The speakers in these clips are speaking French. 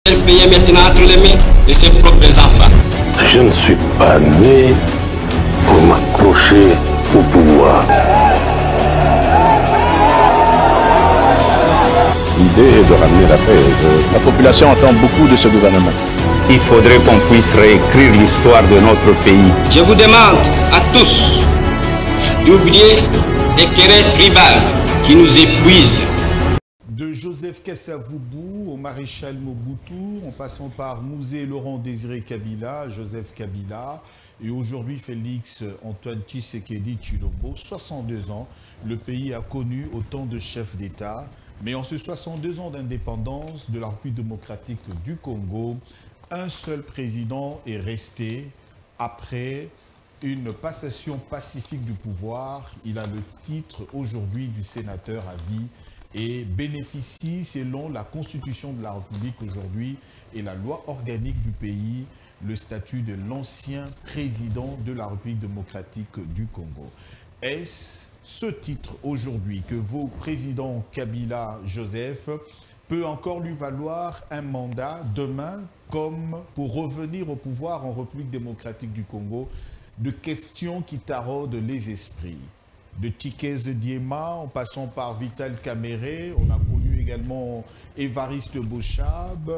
Le pays est maintenant entre les mains de ses propres enfants. Je ne suis pas né pour m'accrocher au pouvoir. L'idée est de ramener la paix. La population attend beaucoup de ce gouvernement. Il faudrait qu'on puisse réécrire l'histoire de notre pays. Je vous demande à tous d'oublier les querelles tribales qui nous épuisent. De Joseph Kasavubu au maréchal Mobutu, en passant par Mouzé Laurent Désiré Kabila, Joseph Kabila, et aujourd'hui Félix Antoine Tshisekedi Tshilombo, 62 ans, le pays a connu autant de chefs d'État, mais en ces 62 ans d'indépendance de la République démocratique du Congo, un seul président est resté après une passation pacifique du pouvoir. Il a le titre aujourd'hui du sénateur à vie et bénéficie, selon la Constitution de la République aujourd'hui et la loi organique du pays, le statut de l'ancien président de la République démocratique du Congo. Est-ce ce titre aujourd'hui que vaut président Kabila Joseph peut encore lui valoir un mandat demain comme pour revenir au pouvoir en République démocratique du Congo? De questions qui taraudent les esprits. De Tikeze Diema, en passant par Vital Kamere, on a connu également Évariste Bochab,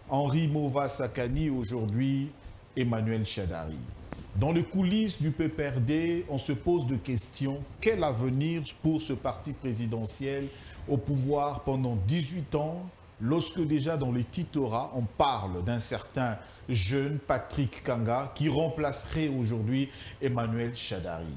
Henri Mova Sakani, aujourd'hui Emmanuel Shadari. Dans les coulisses du PPRD, on se pose de questions. Quel avenir pour ce parti présidentiel au pouvoir pendant 18 ans, lorsque déjà dans les titoras, on parle d'un certain jeune Patrick Kanga qui remplacerait aujourd'hui Emmanuel Shadari.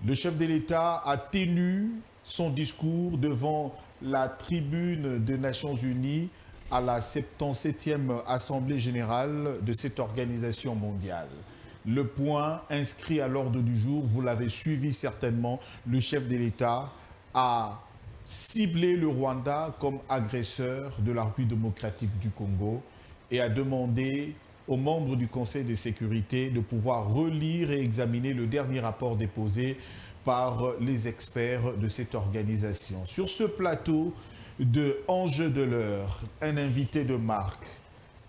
Le chef de l'État a tenu son discours devant la tribune des Nations Unies à la 77e Assemblée générale de cette organisation mondiale. Le point inscrit à l'ordre du jour, vous l'avez suivi certainement, le chef de l'État a ciblé le Rwanda comme agresseur de la République démocratique du Congo et a demandé aux membres du Conseil de sécurité de pouvoir relire et examiner le dernier rapport déposé par les experts de cette organisation. Sur ce plateau de Enjeux de l'heure, un invité de marque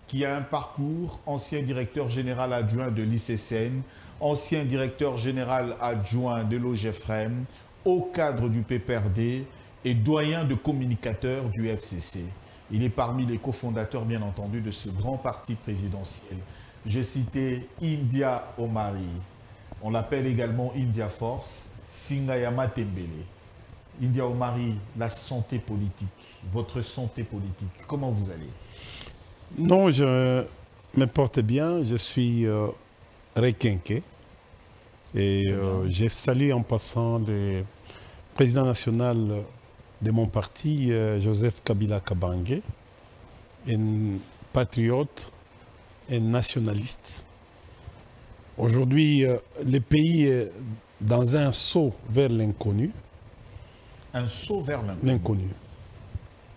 qui a un parcours, ancien directeur général adjoint de l'ICCN, ancien directeur général adjoint de l'OGFREM, haut cadre du PPRD et doyen de communicateurs du FCC. Il est parmi les cofondateurs, bien entendu, de ce grand parti présidentiel. J'ai cité India Omari. On l'appelle également India Force, Singayama Tembele. India Omari, la santé politique, votre santé politique, comment vous allez? Non, je me porte bien. Je suis requinqué. Et j'ai salué en passant le président national de mon parti, Joseph Kabila Kabange, un patriote, un nationaliste. Aujourd'hui, le pays est dans un saut vers l'inconnu. Un saut vers l'inconnu.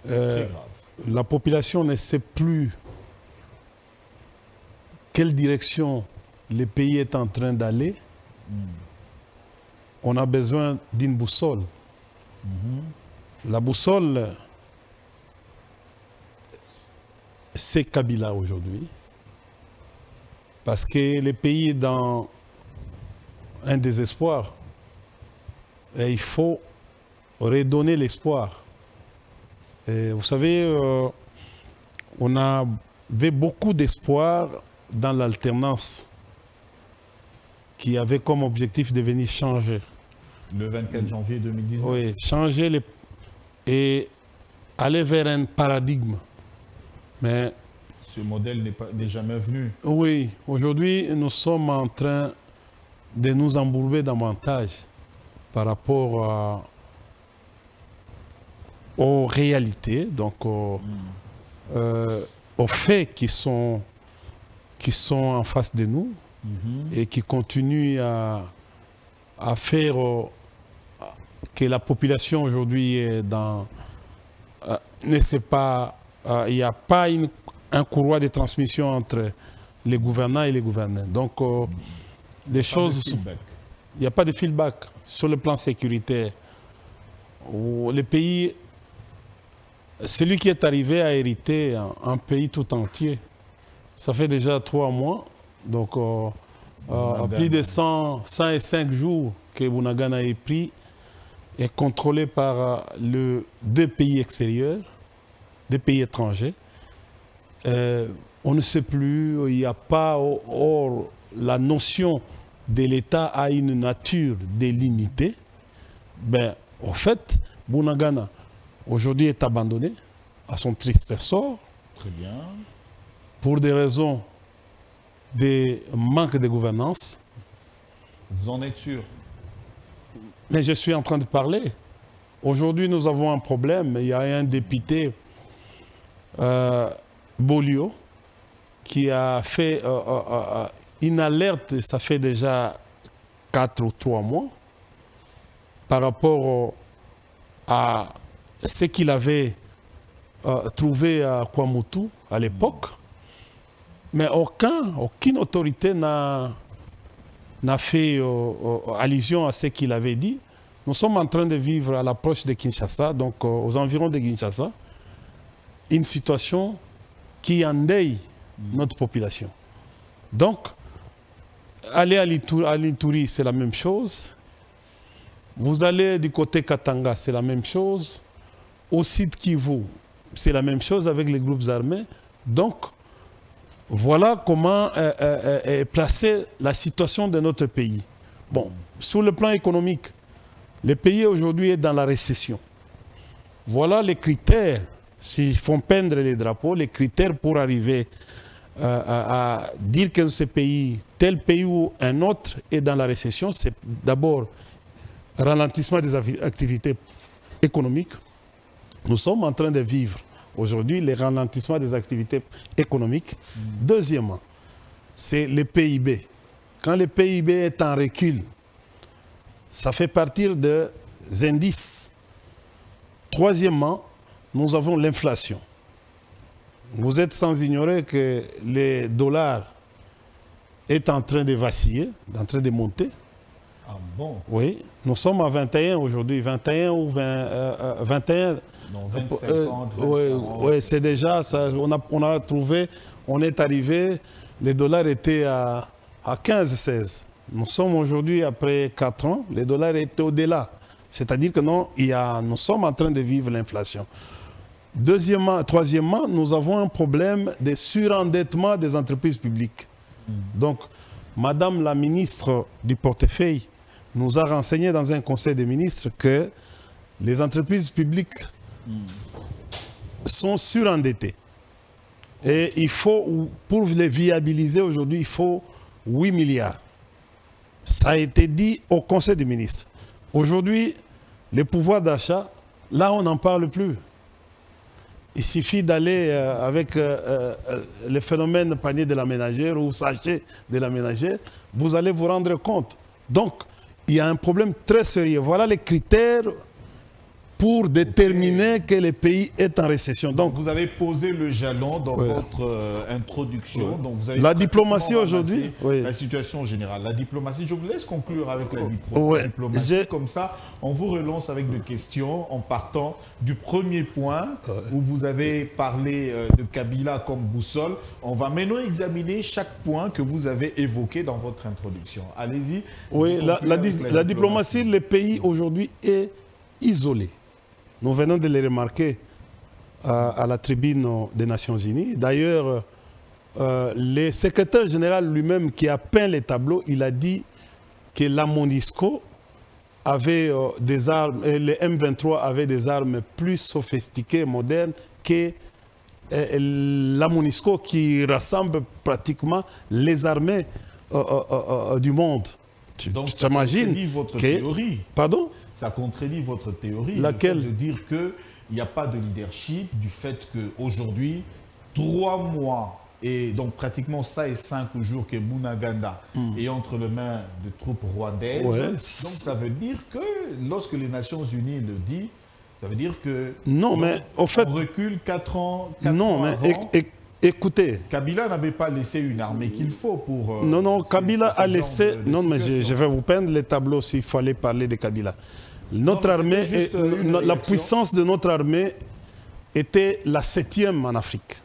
C'est très grave. La population ne sait plus quelle direction le pays est en train d'aller. On a besoin d'une boussole. La boussole, c'est Kabila aujourd'hui. Parce que le pays est dans un désespoir. Et il faut redonner l'espoir. Vous savez, on avait beaucoup d'espoir dans l'alternance qui avait comme objectif de venir changer. Le 24 janvier 2019. Oui, changer et aller vers un paradigme. Mais ce modèle n'est jamais venu. Oui, aujourd'hui, nous sommes en train de nous embourber davantage par rapport aux réalités, donc aux faits qui sont en face de nous et qui continuent à faire que la population aujourd'hui est dans... ne sait pas... Il n'y a pas un courroie de transmission entre les gouvernants et les gouvernés. Donc, les choses... Il n'y a pas de feedback sur le plan sécuritaire. Le pays celui qui est arrivé a hérité un pays tout entier. Ça fait déjà 3 mois, donc plus de 105 jours que Bunagana est pris et contrôlé par 2 pays extérieurs, 2 pays étrangers. On ne sait plus, il n'y a pas, or la notion de l'État a une nature délimitée. Ben, en fait, Bunagana, aujourd'hui, est abandonné à son triste sort. Très bien. Pour des raisons de manque de gouvernance. Vous en êtes sûr? Mais je suis en train de parler. Aujourd'hui, nous avons un problème. Il y a un député, Bolio, qui a fait une alerte, ça fait déjà 4 ou 3 mois, par rapport à ce qu'il avait trouvé à Kwamotu à l'époque. Mais aucune autorité n'a fait allusion à ce qu'il avait dit. Nous sommes en train de vivre à l'approche de Kinshasa, donc aux environs de Kinshasa, une situation qui endeuille notre population. Donc, aller à l'Ituri, c'est la même chose. Vous allez du côté Katanga, c'est la même chose. Au Sud Kivu, c'est la même chose avec les groupes armés. Donc, voilà comment est placée la situation de notre pays. Bon, sur le plan économique, le pays aujourd'hui est dans la récession. Voilà les critères, s'ils font peindre les drapeaux, les critères pour arriver à dire que ce pays, tel pays ou un autre est dans la récession, c'est d'abord ralentissement des activités économiques. Nous sommes en train de vivre aujourd'hui les ralentissements des activités économiques. Deuxièmement, c'est le PIB. Quand le PIB est en recul, ça fait partir des indices. Troisièmement, nous avons l'inflation. Vous êtes sans ignorer que le dollar est en train de vaciller, en train de monter. Ah bon? Oui, nous sommes à 21 aujourd'hui, 21 ou 21. Non, 20, 50, 20, oui, c'est déjà ça. On a trouvé, on est arrivé, les dollars étaient à 15, 16. Nous sommes aujourd'hui, après 4 ans, les dollars étaient au-delà. C'est-à-dire que nous sommes en train de vivre l'inflation. Troisièmement, nous avons un problème de surendettement des entreprises publiques. Donc, Madame la ministre du portefeuille nous a renseigné dans un conseil des ministres que les entreprises publiques sont surendettées. Et il faut, pour les viabiliser aujourd'hui, il faut 8 milliards. Ça a été dit au conseil des ministres. Aujourd'hui, les pouvoirs d'achat, là, on n'en parle plus. Il suffit d'aller avec le phénomène panier de la ménagère ou sachet de la ménagère, vous allez vous rendre compte. Donc, il y a un problème très sérieux. Voilà les critères pour déterminer que le pays est en récession. Donc, vous avez posé le jalon dans votre introduction. Donc, vous avez la diplomatie aujourd'hui, la situation générale. La diplomatie, je vous laisse conclure avec la diplomatie. Comme ça, on vous relance avec des questions en partant du premier point où vous avez parlé de Kabila comme boussole. On va maintenant examiner chaque point que vous avez évoqué dans votre introduction. Allez-y. Oui, la diplomatie, le pays aujourd'hui est isolé. Nous venons de le remarquer à la tribune des Nations Unies. D'ailleurs, le secrétaire général lui-même qui a peint les tableaux, il a dit que la MONUSCO avait des armes, et les M23 avaient des armes plus sophistiquées, modernes que la MONUSCO qui rassemble pratiquement les armées du monde. Donc, ça contredit votre théorie. Pardon? Ça contredit votre théorie. Laquelle? De dire qu'il n'y a pas de leadership, du fait qu'aujourd'hui, 3 mois, et donc pratiquement ça et 5 jours que Bunagana est entre les mains de troupes rwandaises. Donc ça veut dire que lorsque les Nations Unies le disent, ça veut dire que non, mais au fait, on recule 4 ans non, mais avant. Écoutez, Kabila n'avait pas laissé une armée qu'il faut pour... non, Kabila a laissé... Non, mais je vais vous peindre les tableaux s'il fallait parler de Kabila. Notre armée, la puissance de notre armée était la 7e en Afrique.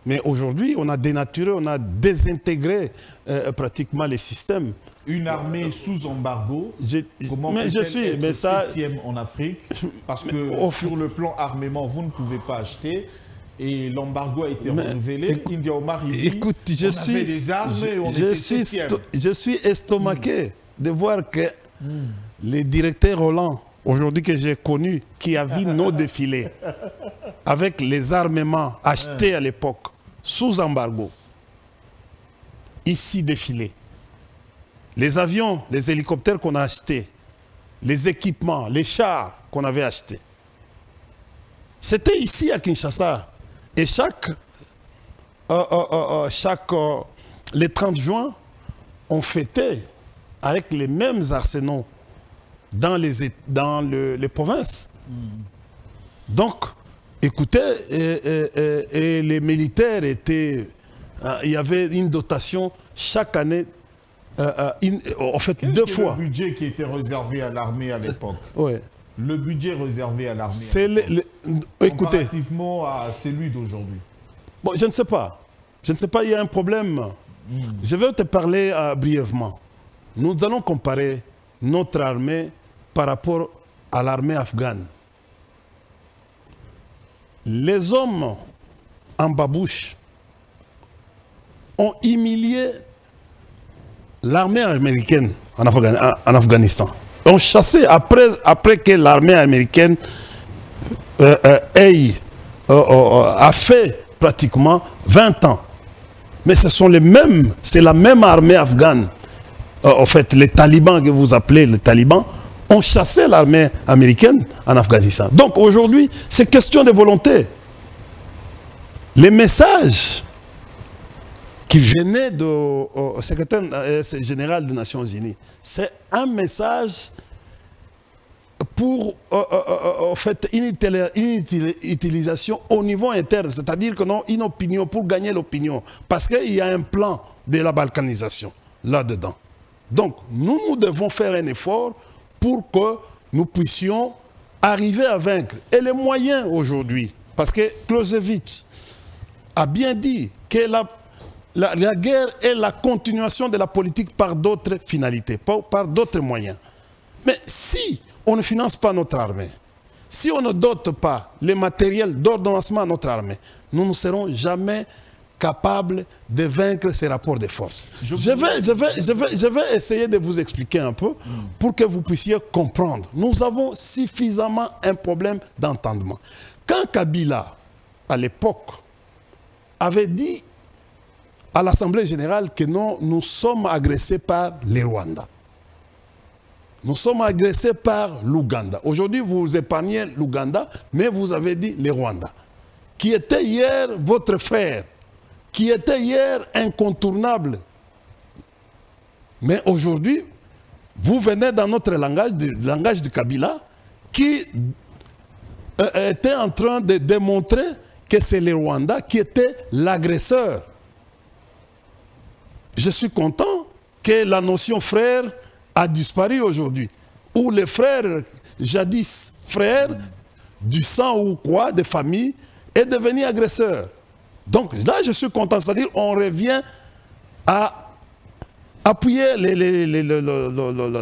Mais aujourd'hui, on a dénaturé, on a désintégré pratiquement les systèmes. Une armée sous embargo, comment mais je suis, être mais ça, 7e en Afrique? Parce que sur le plan armement, vous ne pouvez pas acheter. Et l'embargo a été renouvelé. India Omar, il dit, écoute, avait des armes et on était 7e. Je suis estomaqué de voir que les directeurs Roland, aujourd'hui que j'ai connu, qui a vu nos défilés, avec les armements achetés à l'époque, sous embargo, ici défilés, les avions, les hélicoptères qu'on a achetés, les équipements, les chars qu'on avait achetés, c'était ici à Kinshasa. Et les 30 juin, on fêtait avec les mêmes arsenaux dans les provinces. Donc, écoutez, et les militaires étaient... il y avait une dotation chaque année, en fait, Quel 2 fois. Le budget qui était réservé à l'armée à l'époque. Ouais. Le budget réservé à l'armée. C'est écoutez, comparativement à celui d'aujourd'hui. Bon, je ne sais pas. Je ne sais pas, il y a un problème. Je vais te parler brièvement. Nous allons comparer notre armée par rapport à l'armée afghane. Les hommes en babouche ont humilié l'armée américaine en Afghanistan. Ont chassé après que l'armée américaine a fait pratiquement 20 ans. Mais ce sont les mêmes, c'est la même armée afghane. En fait, les talibans que vous appelez les talibans ont chassé l'armée américaine en Afghanistan. Donc aujourd'hui, c'est question de volonté. Les messages qui venaient du secrétaire général des Nations Unies, c'est un message pour en fait, une utilisation au niveau interne, c'est-à-dire que non, une opinion pour gagner l'opinion, parce qu'il y a un plan de la balkanisation là-dedans. Donc, nous devons faire un effort pour que nous puissions arriver à vaincre. Et les moyens aujourd'hui, parce que Clausewitz a bien dit que la guerre est la continuation de la politique par d'autres finalités, par d'autres moyens. Mais si on ne finance pas notre armée, si on ne dote pas les matériels d'ordonnancement à notre armée, nous ne serons jamais capables de vaincre ces rapports de force. Je vais essayer de vous expliquer un peu pour que vous puissiez comprendre. Nous avons suffisamment un problème d'entendement. Quand Kabila, à l'époque, avait dit à l'Assemblée générale que non, nous sommes agressés par les Rwandais. Nous sommes agressés par l'Ouganda. Aujourd'hui, vous épargnez l'Ouganda, mais vous avez dit les Rwandais, qui était hier votre frère, qui était hier incontournable. Mais aujourd'hui, vous venez dans notre langage, le langage de Kabila, qui était en train de démontrer que c'est les Rwandais qui étaient l'agresseur. Je suis content que la notion frère a disparu aujourd'hui. Où les frères, jadis frères, du sang ou quoi, de famille, est devenu agresseur. Donc là, je suis content. C'est-à-dire on revient à appuyer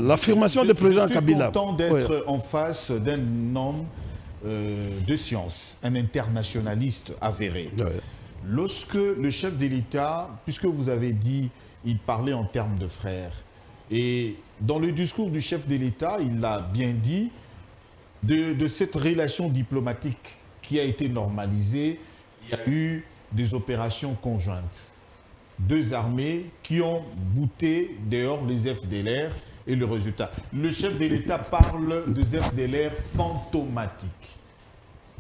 l'affirmation du président Kabila. Je suis content d'être en face d'un homme de science, un internationaliste avéré. Ouais. Lorsque le chef de l'État, puisque vous avez dit, il parlait en termes de frères, et dans le discours du chef de l'État, il a bien dit de cette relation diplomatique qui a été normalisée, il y a eu des opérations conjointes. 2 armées qui ont bouté dehors les FDLR et le résultat. Le chef de l'État parle des FDLR fantomatiques.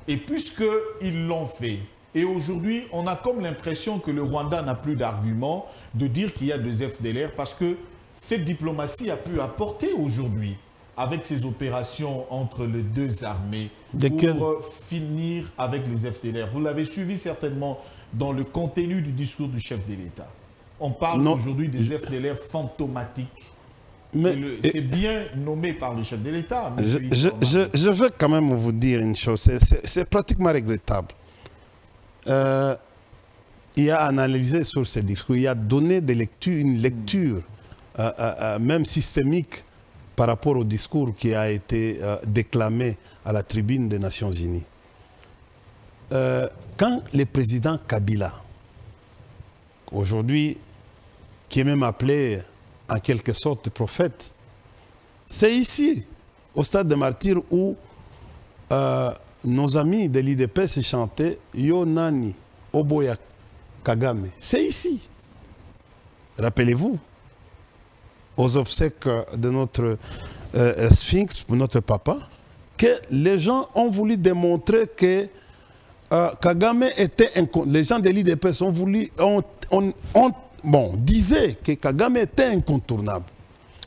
Et puisqu'ils l'ont fait, et aujourd'hui, on a comme l'impression que le Rwanda n'a plus d'argument de dire qu'il y a des FDLR parce que cette diplomatie a pu apporter aujourd'hui avec ces opérations entre les 2 armées pour finir avec les FDLR. Vous l'avez suivi certainement dans le contenu du discours du chef de l'État. On parle aujourd'hui des FDLR fantomatiques. C'est bien nommé par le chef de l'État. Je veux quand même vous dire une chose, c'est pratiquement regrettable. Il a analysé sur ces discours, il a donné une lecture même systémique par rapport au discours qui a été déclamé à la tribune des Nations Unies. Quand le président Kabila, aujourd'hui, qui est même appelé en quelque sorte prophète, c'est ici, au stade des martyrs, où nos amis de l'IDPS chantaient Yo Nani, Oboya Kagame. C'est ici. Rappelez-vous, aux obsèques de notre sphinx, notre papa, que les gens ont voulu démontrer que Kagame était les gens de l'IDPS ont voulu, disaient que Kagame était incontournable.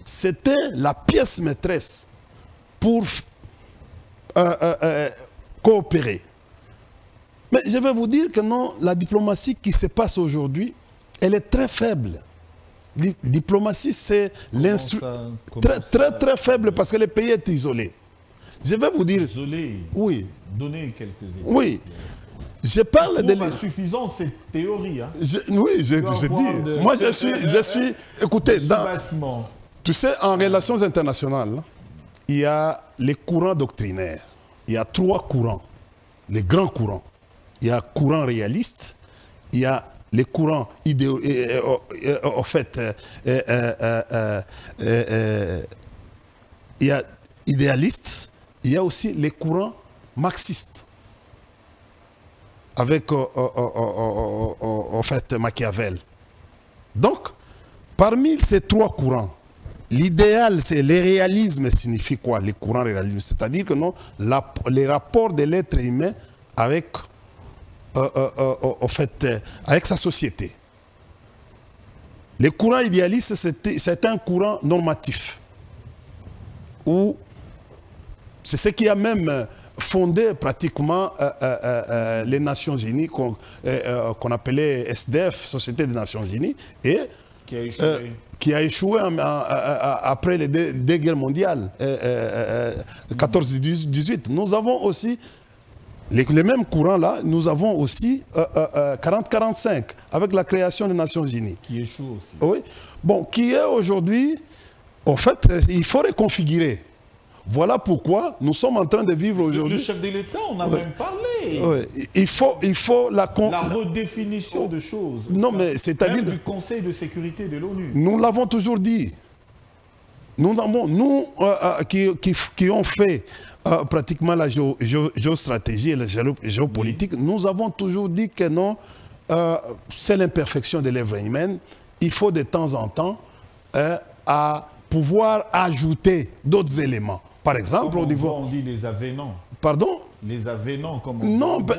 C'était la pièce maîtresse pour coopérer. Mais je vais vous dire que non, la diplomatie qui se passe aujourd'hui, elle est très faible. La diplomatie, c'est l'instrument très faible parce que le pays est isolé. Je vais vous dire... Isolé. Oui. Donner quelques exemples. Oui. Je parle de l'insuffisance, c'est théorie. Hein. Oui, je dis. Moi, je suis... Écoutez, tu sais, en relations internationales, il y a les courants doctrinaires. Il y a 3 courants, les grands courants. Il y a courant réaliste, il y a les courants en fait, il y a idéalistes, il y a aussi les courants marxistes. Avec, en fait, Machiavel. Donc, parmi ces 3 courants, l'idéal, c'est le réalisme signifie quoi? Les courants réalisme, c'est-à-dire que non, les rapports de l'être humain avec, en fait, avec sa société. Les courants idéalistes, c'est un courant normatif. Où c'est ce qui a même fondé pratiquement les Nations Unies qu'on appelait SDF, Société des Nations Unies, et qui a échoué après les 2 guerres mondiales, 14-18. Nous avons aussi, les mêmes courants-là, nous avons aussi 40-45, avec la création des Nations Unies. Qui échoue aussi. Oui. Bon, qui est aujourd'hui, en fait, il faut reconfigurer. Voilà pourquoi nous sommes en train de vivre aujourd'hui. Le chef de l'État, on a même parlé. Oui. Il faut la redéfinition de choses. Non, mais c'est-à-dire du Conseil de sécurité de l'ONU. Nous l'avons toujours dit. Nous qui ont fait pratiquement la géostratégie et la géopolitique, nous avons toujours dit que non, c'est l'imperfection de l'œuvre humaine. Il faut de temps en temps à pouvoir ajouter d'autres éléments. Par exemple, au niveau... On dit les avénants. Pardon? Les avénants, comme on non, dit.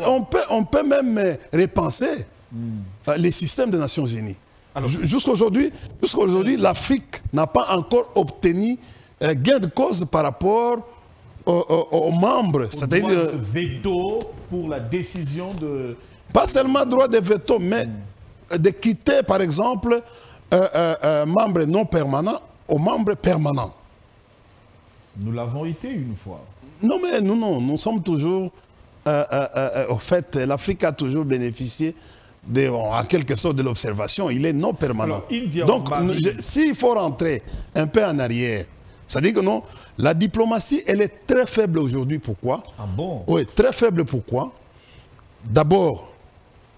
On peut même repenser les systèmes des Nations Unies. Jusqu'à aujourd'hui, l'Afrique n'a pas encore obtenu gain de cause par rapport aux membres. C'est-à-dire de veto pour la décision de... Pas seulement droit de veto, mais de quitter, par exemple, membres non permanents aux membres permanents. Nous l'avons été une fois. Non, mais nous sommes toujours... au fait, l'Afrique a toujours bénéficié, en quelque sorte, de l'observation. Il est non permanent. Donc, s'il faut rentrer un peu en arrière, c'est-à-dire que non, la diplomatie, elle est très faible aujourd'hui. Pourquoi? Ah bon? Oui, très faible. Pourquoi? D'abord,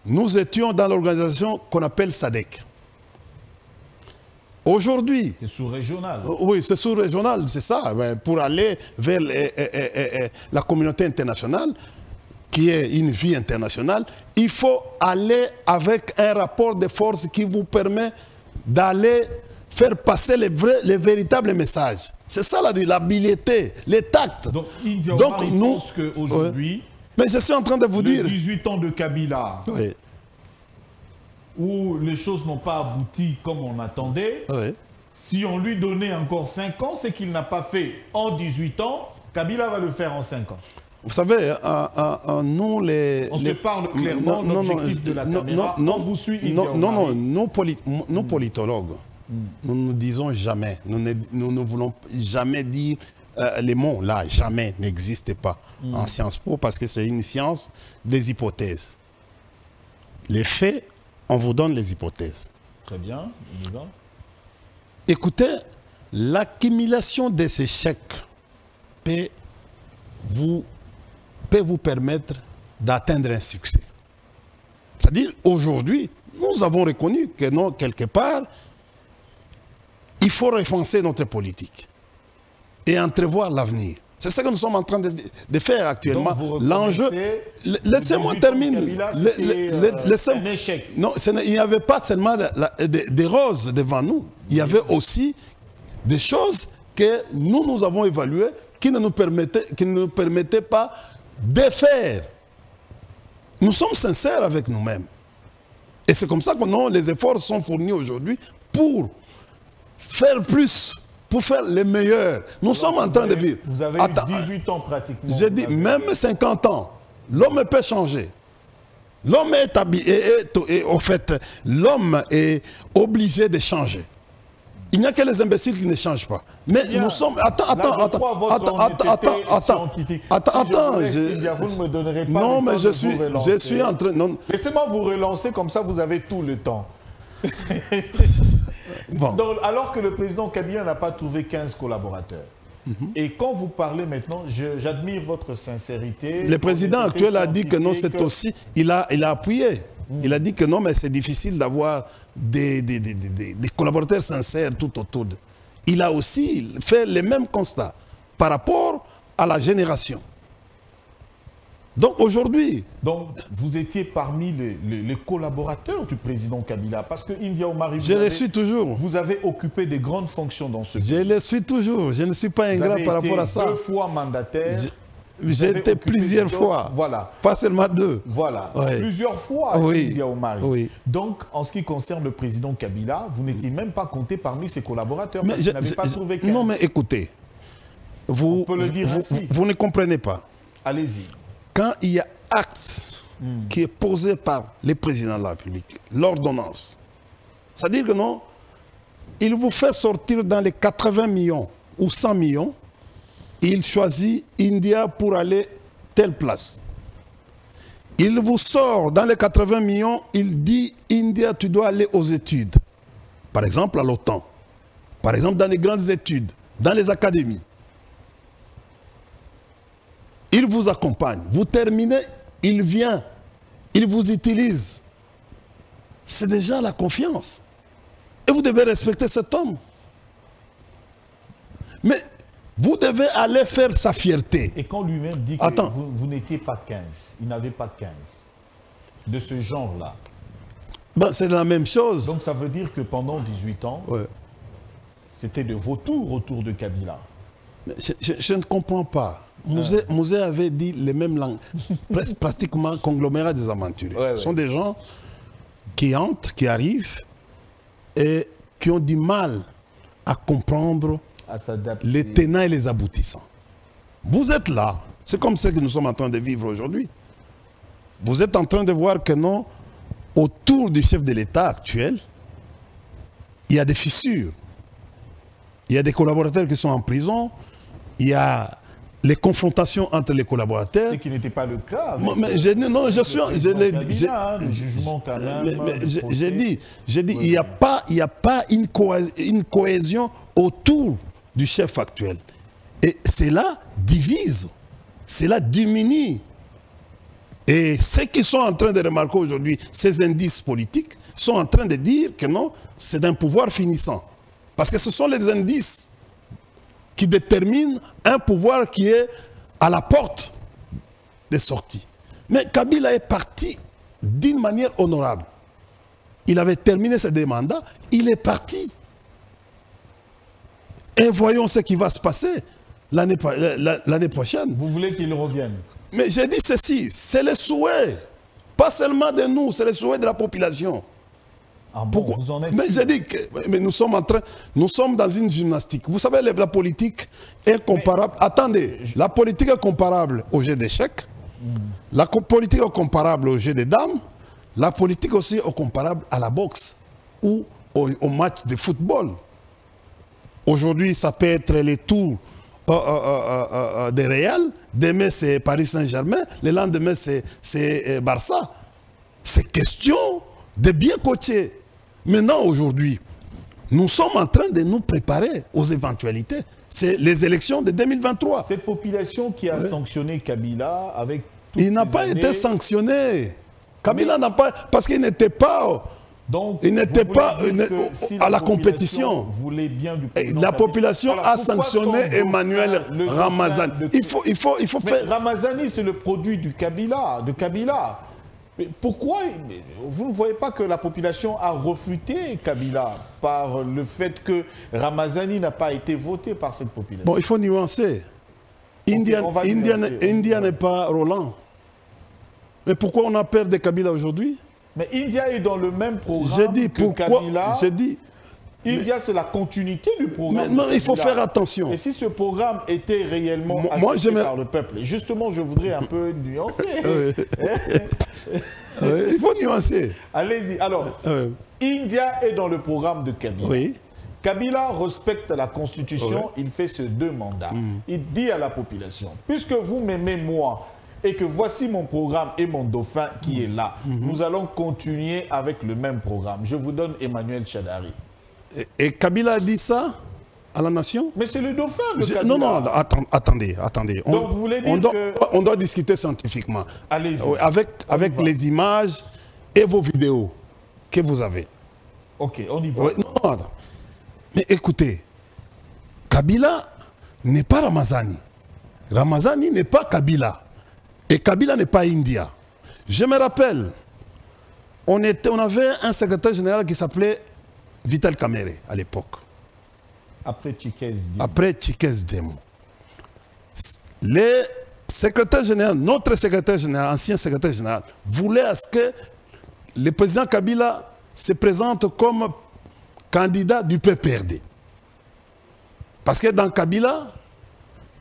nous étions dans l'organisation qu'on appelle SADC. Aujourd'hui... C'est sous-régional. Oui, c'est sous-régional, c'est ça. Pour aller vers la communauté internationale, qui est une vie internationale, il faut aller avec un rapport de force qui vous permet d'aller faire passer les véritables messages. C'est ça l'habileté, les tacts. Donc, nous pense qu'aujourd'hui... Mais je suis en train de vous dire... 18 ans de Kabila... Oui. Où les choses n'ont pas abouti comme on attendait, si on lui donnait encore 5 ans, c'est qu'il n'a pas fait en 18 ans, Kabila va le faire en 5 ans. Vous savez, nous se parle clairement, l'objectif de la caméra, on vous suit. Nous politologues, Nous ne disons jamais. Nous ne voulons jamais dire les mots là. Jamais n'existe pas en Sciences Po parce que c'est une science des hypothèses. Les faits, on vous donne les hypothèses. Très bien. Écoutez, l'accumulation de ces chèques peut vous permettre d'atteindre un succès. C'est-à-dire, aujourd'hui, nous avons reconnu que non, quelque part, il faut repenser notre politique et entrevoir l'avenir. C'est ce que nous sommes en train de faire actuellement. L'enjeu... Laissez-moi terminer. Un échec. Non, il n'y avait pas seulement des roses devant nous. Il y avait aussi des choses que nous avons évaluées qui ne nous permettaient pas de faire. Nous sommes sincères avec nous-mêmes. Et c'est comme ça que les efforts sont fournis aujourd'hui pour faire plus, pour faire les meilleurs. Nous sommes en train de vivre. Vous avez eu 18 ans pratiquement. J'ai dit, même 50 ans, l'homme peut changer. L'homme est habillé, et au fait, l'homme est obligé de changer. Il n'y a que les imbéciles qui ne changent pas. Mais nous sommes... Attends. Vous ne me donnerez pas non, mais je suis en train... Laissez-moi vous relancer, comme ça vous avez tout le temps. Bon. Donc, alors que le président Kabila n'a pas trouvé 15 collaborateurs. Et quand vous parlez maintenant, j'admire votre sincérité. Le président actuel a dit que non, c'est aussi... Il a appuyé. Il a dit que non, mais c'est difficile d'avoir des collaborateurs sincères tout autour. Il a aussi fait les mêmes constats par rapport à la génération. Donc aujourd'hui... Donc vous étiez parmi les collaborateurs du président Kabila, parce que India Omari, je le suis toujours. Vous avez occupé de grandes fonctions dans ce pays. Je le suis toujours. Je ne suis pas ingrat par rapport à ça. Vous avez été 2 fois mandataire. J'ai été plusieurs fois. Voilà. Pas seulement 2. Voilà. Oui. Plusieurs fois, India Omari. Oui. Donc, en ce qui concerne le président Kabila, vous n'étiez même pas compté parmi ses collaborateurs. Mais vous n'avez pas trouvé 15. Non, mais écoutez. On peut le dire ainsi. Vous ne comprenez pas. Allez-y. Quand il y a acte qui est posé par le président de la République, l'ordonnance, c'est-à-dire que non, il vous fait sortir dans les 80 millions ou 100 millions, il choisit India pour aller telle place. Il vous sort dans les 80 millions, il dit India, tu dois aller aux études. Par exemple à l'OTAN, par exemple dans les grandes études, dans les académies. Il vous accompagne. Vous terminez, il vient, il vous utilise. C'est déjà la confiance. Et vous devez respecter cet homme. Mais vous devez aller faire sa fierté. Et quand lui-même dit que vous n'étiez pas 15, il n'avait pas 15, de ce genre-là. Ben, c'est la même chose. Donc ça veut dire que pendant 18 ans, c'était de vos tours autour de Kabila. Mais je ne comprends pas. Mouzé avait dit les mêmes langues, pratiquement conglomérat des aventuriers. Ce sont des gens qui entrent, qui arrivent et qui ont du mal à comprendre les tenants et les aboutissants. Vous êtes là, c'est comme ça que nous sommes en train de vivre aujourd'hui. Vous êtes en train de voir que non, autour du chef de l'État actuel, il y a des fissures. Il y a des collaborateurs qui sont en prison, il y a les confrontations entre les collaborateurs. Ce qui n'était pas le cas. J'ai dit, il n'y a pas une cohésion autour du chef actuel. Et cela divise, cela diminue. Et ceux qui sont en train de remarquer aujourd'hui ces indices politiques sont en train de dire que non, c'est un pouvoir finissant. Parce que ce sont les indices qui déterminent un pouvoir qui est à la porte des sorties. Mais Kabila est parti d'une manière honorable. Il avait terminé ses 2 mandats, il est parti. Et voyons ce qui va se passer l'année prochaine. Vous voulez qu'il revienne? Mais j'ai dit ceci, c'est le souhait, pas seulement de nous, c'est le souhait de la population. Ah bon, pourquoi? Vous en êtes mais j'ai dit que nous sommes dans une gymnastique. Vous savez, la politique est comparable. Attendez, la politique est comparable au jeu d'échecs. La politique est comparable au jeu des dames. La politique aussi est comparable à la boxe ou au match de football. Aujourd'hui, ça peut être les tours des Real. Demain, c'est Paris Saint-Germain. Le lendemain, c'est Barça. C'est question de bien coacher. Maintenant, aujourd'hui, nous sommes en train de nous préparer aux éventualités. C'est les élections de 2023. Cette population qui a sanctionné Kabila avec toutes Il n'a ces pas années, été sanctionné. Kabila n'a pas... Parce qu'il n'était pas... donc, il n'était vous pas voulez dire que si à la population compétition. voulait bien du Et président la Kabila, population alors, a pourquoi sanctionné son dauphin, Emmanuel le dauphin Ramazani. de- Il faut Mais faire... Ramazani, c'est le produit de Kabila. Mais pourquoi vous ne voyez pas que la population a refuté Kabila par le fait que Ramazani n'a pas été voté par cette population? Bon, il faut nuancer. India on va nuancer. n'est pas Roland. Mais pourquoi on a peur de Kabila aujourd'hui? Mais India est dans le même programme J'ai dit que pourquoi. Kabila. J'ai dit. India, c'est la continuité du programme. Mais non, de il faut Kabila. faire attention. Et si ce programme était réellement Moi, accepté par le peuple, justement, je voudrais un peu nuancer. Il faut nuancer. Allez-y. Alors, India est dans le programme de Kabila. Oui. Kabila respecte la Constitution, il fait ses 2 mandats. Il dit à la population, puisque vous m'aimez moi, et que voici mon programme et mon dauphin qui est là, nous allons continuer avec le même programme. Je vous donne Emmanuel Chadari. Et Kabila a dit ça à la nation? Mais c'est le dauphin de Kabila. Non, attendez. Donc vous voulez dire on doit discuter scientifiquement. Allez-y. Avec les images et vos vidéos que vous avez. Ok, on y va. Oui, non, attends. Mais écoutez, Kabila n'est pas Ramazani. Ramazani n'est pas Kabila. Et Kabila n'est pas India. Je me rappelle, on avait un secrétaire général qui s'appelait Vital Kamerhe à l'époque. Après Chikez Dimo. Après Chikez Dimo. Le secrétaire général, notre secrétaire général, ancien secrétaire général, voulait à ce que le président Kabila se présente comme candidat du PPRD. Parce que dans Kabila,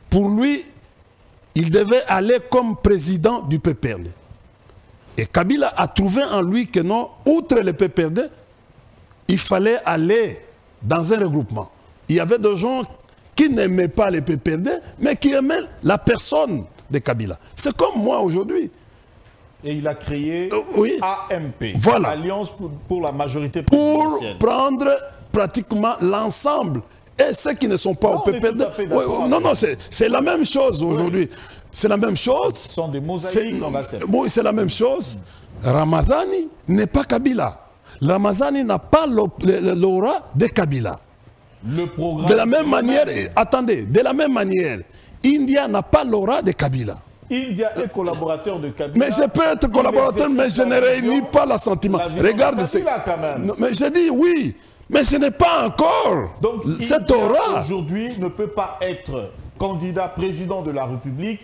pour lui, il devait aller comme président du PPRD. Et Kabila a trouvé en lui que non, outre le PPRD, il fallait aller dans un regroupement. Il y avait des gens qui n'aimaient pas le PPRD, mais qui aimaient la personne de Kabila. C'est comme moi aujourd'hui. Et il a créé oui. AMP, Voilà. Alliance pour la majorité Pour présidentielle. prendre pratiquement l'ensemble. Et ceux qui ne sont pas au PPRD. Non, c'est la même chose aujourd'hui. C'est la même chose. Ce sont des mosaïques, on accepte. Oui, c'est la même chose. Ramazani n'est pas Kabila. Ramazani n'a pas l'aura de Kabila. Le programme. De la même manière, attendez, de la même manière, India n'a pas l'aura de Kabila. India est collaborateur de Kabila. Mais je peux être collaborateur, mais je ne réunis pas l'assentiment. Regarde, mais je dis oui, mais ce n'est pas encore Donc, cette India aura. aujourd'hui ne peut pas être candidat président de la République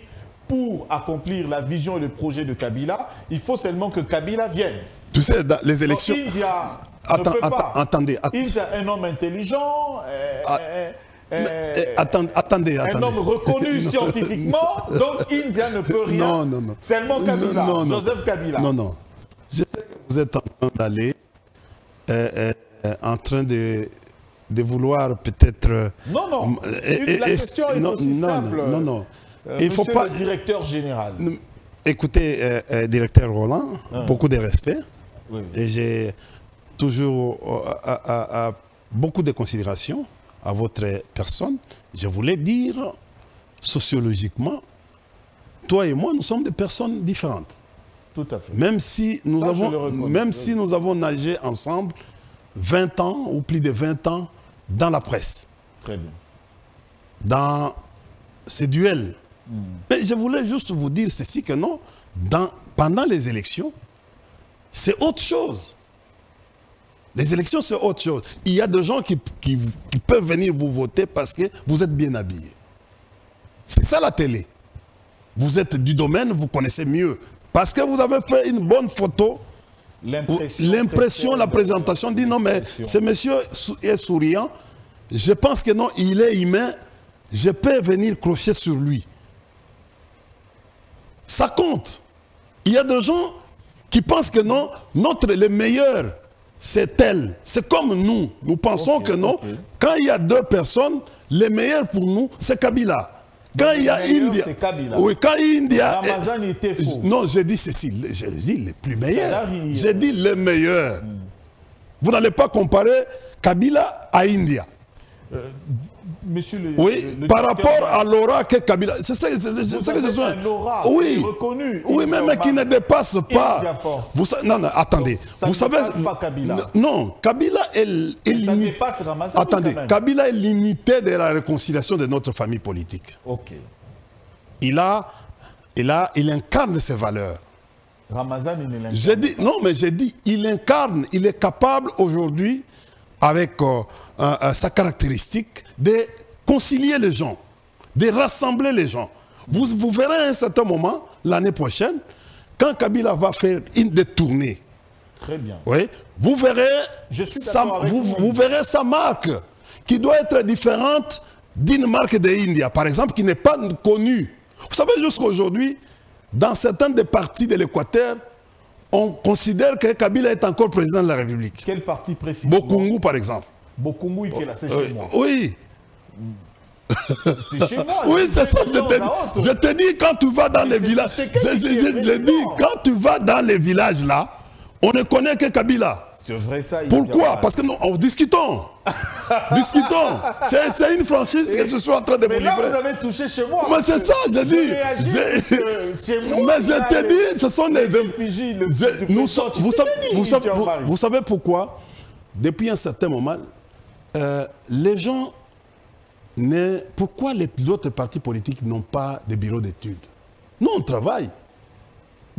pour accomplir la vision et le projet de Kabila. Il faut seulement que Kabila vienne. Tu sais, dans les élections... Donc, India ne peut pas. Attendez. India est un homme intelligent. Attendez. Un homme reconnu scientifiquement, donc India ne peut rien. Non. Seulement Kabila, Joseph Kabila. Non. Je sais que vous êtes en train d'aller, en train de vouloir peut-être... Non. La question est aussi simple. Non. Il faut pas... le directeur général. Écoutez, directeur Roland, beaucoup de respect. Oui. Et j'ai toujours beaucoup de considération à votre personne. Je voulais dire, sociologiquement, toi et moi, nous sommes des personnes différentes. Tout à fait. Même si nous avons nagé ensemble 20 ans ou plus de 20 ans dans la presse. Très bien. Dans ces duels. Mais je voulais juste vous dire ceci, que non, pendant les élections, c'est autre chose. Les élections, c'est autre chose. Il y a des gens qui peuvent venir vous voter parce que vous êtes bien habillés. C'est ça la télé. Vous êtes du domaine, vous connaissez mieux. Parce que vous avez fait une bonne photo, l'impression, la présentation dit non, mais ce monsieur est souriant. Je pense que non, il est humain. Je peux venir crocher sur lui. Ça compte. Il y a des gens qui pensent que non, le meilleur c'est elle. C'est comme nous. Nous pensons que non. Quand il y a deux personnes, les meilleurs pour nous, c'est Kabila. Quand il y a India, oui, quand India, Ramazan était faux. Non, j'ai dit ceci, j'ai dit les plus meilleurs. J'ai dit les meilleurs. Vous n'allez pas comparer Kabila à India. Monsieur le, oui, par rapport à l'aura que Kabila, c'est ça que je suis. Oui, reconnu, oui, mais qui ne dépasse pas. Vous, non, non, attendez. Donc, vous savez, pas Kabila. Non, Kabila est l'unité. Attendez, Kabila est l'unité de la réconciliation de notre famille politique. Ok. Il incarne ses valeurs. Ramazan, il l'incarne. J'ai dit, non, mais j'ai dit, il incarne, il est capable aujourd'hui, avec sa caractéristique, de concilier les gens, de rassembler les gens. Vous verrez à un certain moment, l'année prochaine, quand Kabila va faire des tournées. Très bien. Oui, vous verrez, vous verrez sa marque, qui doit être différente d'une marque de India, par exemple, qui n'est pas connue. Vous savez, jusqu'à aujourd'hui, dans certaines des parties de l'Équateur, on considère que Kabila est encore président de la République. Quel parti précisément? Bokungu, par exemple. Bokungu, c'est chez moi. Oui. C'est chez moi. Oui, c'est ça, je te dis, quand tu vas dans les villages, je dis, quand tu vas dans les villages là, on ne connaît que Kabila. C'est vrai ça. Pourquoi? Parce que nous, discutons. Discutons. C'est une franchise que je suis en train de vous livrer. Mais là, vous avez touché chez moi. Mais c'est ça, je dis. Mais je te dis, ce sont les... Vous savez pourquoi? Depuis un certain moment, les gens... Pourquoi les autres partis politiques n'ont pas de bureau d'études? Nous, on travaille.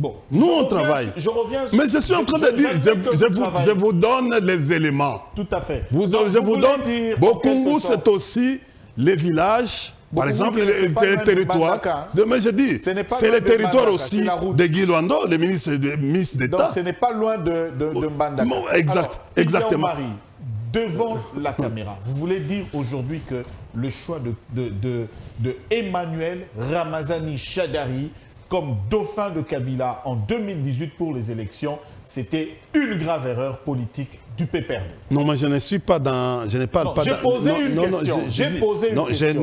Bon, nous, on travaille. Je reviens. Mais je suis en train de dire, je vous donne les éléments. Tout à fait. Je vous donne. Bokungu, c'est aussi les villages, par exemple, les territoires. Mais je dis, c'est les territoires aussi de Guy Luando, le ministre d'État. Donc, ce n'est pas loin de Mbandaka. Exact, exactement. Devant la caméra, vous voulez dire aujourd'hui que le choix de Emmanuel Ramazani Shadari comme dauphin de Kabila en 2018 pour les élections, c'était une grave erreur politique du PPRD. Non, mais je ne suis pas dans... Je n'ai pas... J'ai posé une question. J'ai posé une question.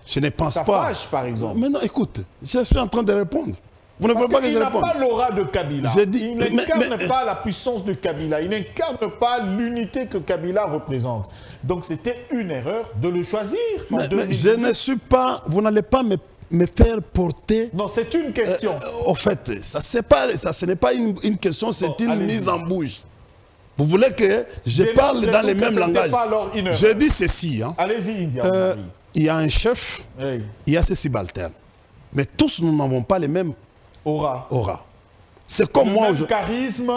Je ne pense ça pas. Fâche, par exemple. Mais non, écoute, je suis en train de répondre. Vous ne voulez pas que je réponde. Il n'a pas l'aura de Kabila. Il n'incarne pas la puissance de Kabila. Il n'incarne pas l'unité que Kabila représente. Donc c'était une erreur de le choisir. Mais je ne suis pas... Vous n'allez pas me faire porter... Non, c'est une question. En fait, ce n'est pas une question, c'est une mise en bouche. Vous voulez que je parle dans les mêmes langages. Je dis ceci. Hein. Allez-y, India. Il y a un chef, il y a ses subalternes. Mais tous, nous n'avons pas les mêmes aura. C'est comme moi aujourd'hui. Le charisme,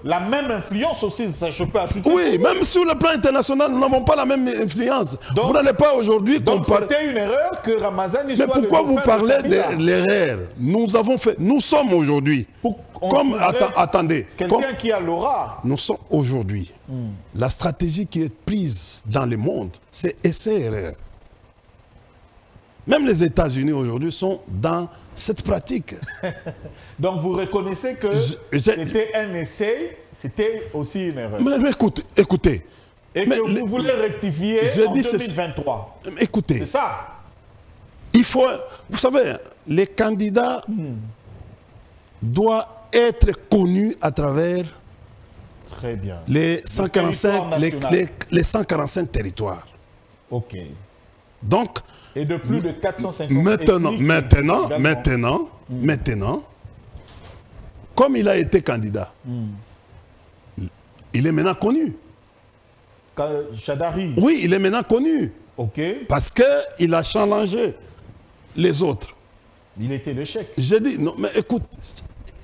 la même influence aussi, ça je peux ajouter. Oui, même sur le plan international, nous n'avons pas la même influence. Donc, vous n'allez pas aujourd'hui comparer. C'était une erreur que Ramazani soit. Mais pourquoi vous parlez de l'erreur? Nous sommes aujourd'hui. Attendez. Quelqu'un qui a l'aura. Nous sommes aujourd'hui. La stratégie qui est prise dans le monde, c'est essai-erreur. Même les États-Unis aujourd'hui sont dans cette pratique. Donc vous reconnaissez que c'était un essai, c'était aussi une erreur. Mais écoutez. Et que vous voulez rectifier en 2023. Écoutez. C'est ça. Il faut... Vous savez, les candidats doivent être connus à travers très bien. Les 145 territoires. OK. Donc... Et de plus de 450 Maintenant, comme il a été candidat, il est maintenant connu. Shadari. Oui, il est maintenant connu. OK. Parce qu'il a challengé les autres. Il était le chèque. J'ai dit, non, mais écoute,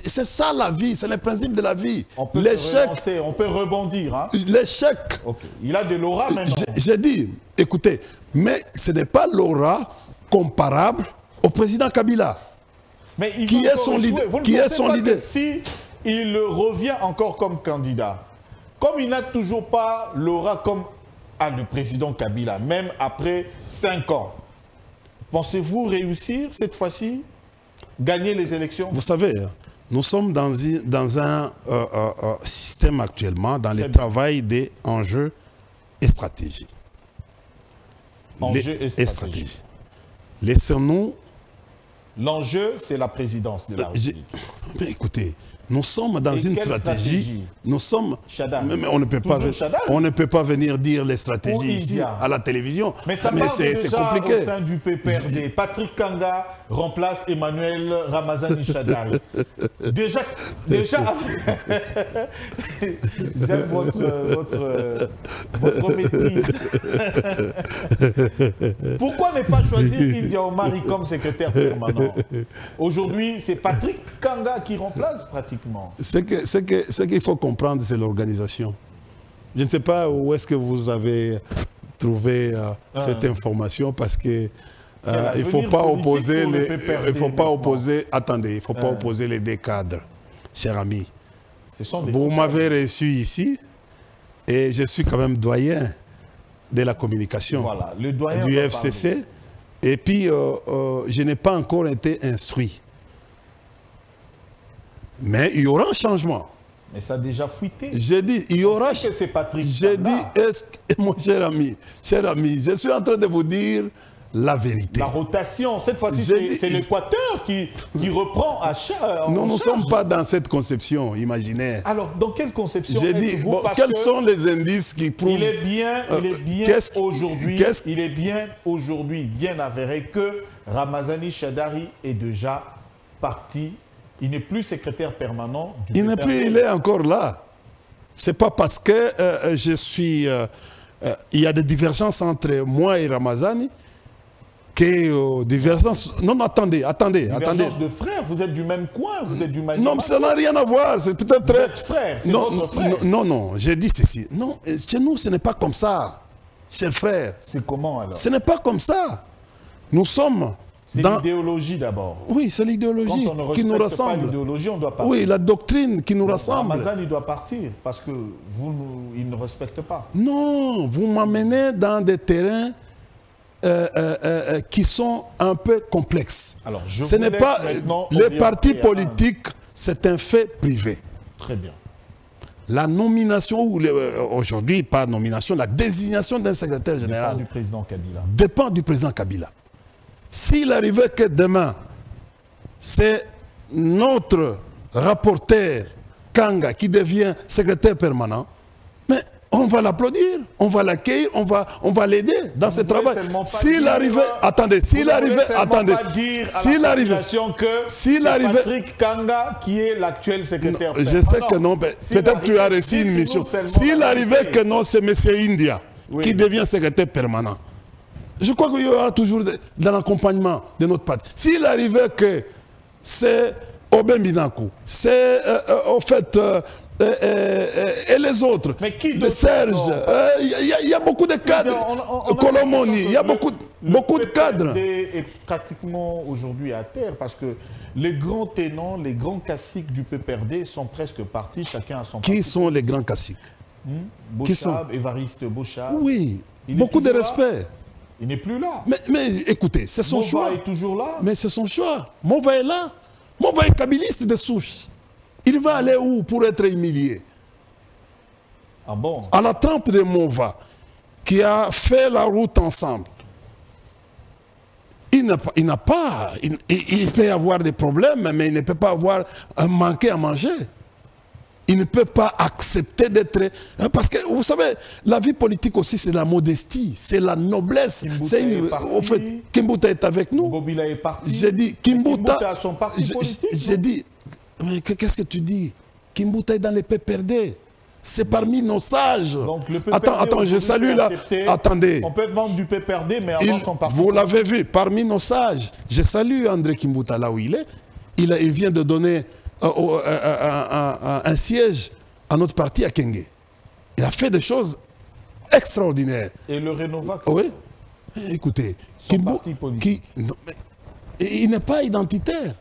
c'est ça la vie, c'est le principe de la vie. On peut on peut rebondir. Hein? L'échec. Okay. Il a de l'aura maintenant. J'ai dit, écoutez, mais ce n'est pas l'aura comparable au président Kabila. Mais il qui est son leader. Si il revient encore comme candidat, comme il n'a toujours pas l'aura comme le président Kabila, même après 5 ans, pensez-vous réussir cette fois-ci? Gagner les élections? Vous savez, Nous sommes dans un système actuellement, dans le travail des enjeux et stratégies. Enjeux et stratégies. Laissons-nous... L'enjeu, c'est la présidence de la République. Mais écoutez, nous sommes dans une stratégie. Nous sommes... Mais on ne peut pas venir dire les stratégies ici à la télévision. Mais ça parle déjà compliqué. Au sein du PPRD. Patrick Kanga remplace Emmanuel Ramazani Shadari. Déjà j'aime votre maîtrise. Pourquoi ne pas choisir India Omari comme secrétaire permanent? Aujourd'hui, c'est Patrick Kanga qui remplace pratiquement. Ce qu'il faut comprendre, c'est l'organisation. Je ne sais pas où est-ce que vous avez trouvé cette information, parce que il ne faut pas opposer attendez, il faut pas opposer les deux cadres, cher ami. Vous m'avez reçu ici et je suis quand même doyen de la communication du FCC. Et puis, je n'ai pas encore été instruit. Mais il y aura un changement. Mais ça a déjà fuité. J'ai dit, il y aura... c'est Patrick J'ai dit, mon cher ami, je suis en train de vous dire la vérité. La rotation, cette fois-ci, c'est l'Équateur qui reprend à charge. Non, nous ne sommes pas dans cette conception imaginaire. Alors, dans quelle conception j'ai dit, quels sont les indices qui prouvent... Il est bien aujourd'hui, bien avéré que Ramazani Shadari est déjà parti. Il n'est plus secrétaire permanent du PPRD. Il est encore là. Ce n'est pas parce que je suis... il y a des divergences entre moi et Ramazani que divergences... Non, attendez. Divergence de frères, vous êtes du même coin, vous êtes du même... Non, mais ça n'a rien à voir, c'est peut-être... Vous êtes frère, c'est votre frère. Non, j'ai dit ceci. Non, chez nous, ce n'est pas comme ça, cher frère. C'est comment alors? Ce n'est pas comme ça. Nous sommes... C'est l'idéologie d'abord. Oui, c'est l'idéologie qui nous rassemble. L'idéologie, on doit partir. Oui, la doctrine qui nous rassemble. Ramazan, il doit partir parce que il ne respecte pas. Non, vous m'amenez dans des terrains qui sont un peu complexes. Alors, ce n'est pas les partis politiques, c'est un fait privé. Très bien. La nomination, ou aujourd'hui, pas nomination, la désignation d'un secrétaire général dépend du président Kabila. S'il arrivait que demain, c'est notre rapporteur Kanga qui devient secrétaire permanent, mais on va l'applaudir, on va l'accueillir, on va l'aider dans ce travail. S'il arrivait, attendez, s'il arrivait, s'il arrivait, Patrick Kanga qui est l'actuel secrétaire permanent. Je sais que non, peut-être tu as reçu une mission. S'il arrivait que non, c'est M. India qui devient secrétaire permanent. Je crois qu'il y aura toujours dans l'accompagnement de notre parti. S'il arrivait que c'est Obem Binakou, c'est au fait et les autres, Serge, il y a beaucoup de cadres, Colomoni, il y a beaucoup de cadres. Est pratiquement aujourd'hui à terre parce que les grands tenants, les grands caciques du PPRD sont presque partis, chacun à son parti. Qui sont les grands caciques? Bochab, Évariste Bochab. Oui, beaucoup de respect. Il n'est plus là. Mais écoutez, c'est son choix. Mova est toujours là. Mais c'est son choix. Mova est là. Mova est kabiliste de souche. Il va aller où pour être humilié? Ah bon? À la trempe de Mova, qui a fait la route ensemble. Il peut y avoir des problèmes, mais il ne peut pas avoir manqué à manger. Il ne peut pas accepter d'être... Parce que, vous savez, la vie politique aussi, c'est la modestie, c'est la noblesse. Au fait, Kimbuta est avec nous. Bobila est parti. J'ai dit, Kimbuta a son parti politique. J'ai dit, mais qu'est-ce que tu dis? Kimbuta est dans les PPRD. C'est parmi nos sages. Donc, le PPRD attends, je salue là. Attendez. On peut être membre du PPRD, mais avant son parti. Vous l'avez vu, parmi nos sages. Je salue André Kimbuta là où il est. Il vient de donner... un siège à notre parti à Kenge. Il a fait des choses extraordinaires. Et le Renova? Oui. Écoutez, son parti politique. Il n'est pas identitaire.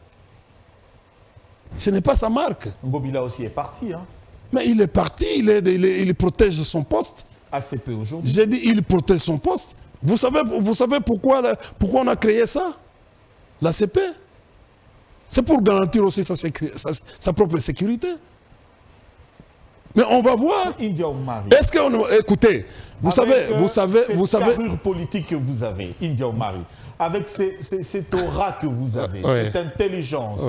Ce n'est pas sa marque. Bobila aussi est parti. Hein. Mais il est parti, il protège son poste. ACP aujourd'hui. J'ai dit, il protège son poste. Vous savez pourquoi on a créé ça? L'ACP? C'est pour garantir aussi sa propre sécurité. Mais on va voir. India Omari. Est-ce qu'on... Écoutez, vous savez... Cette carrure politique que vous avez, India Omari, avec cette aura que vous avez, cette intelligence,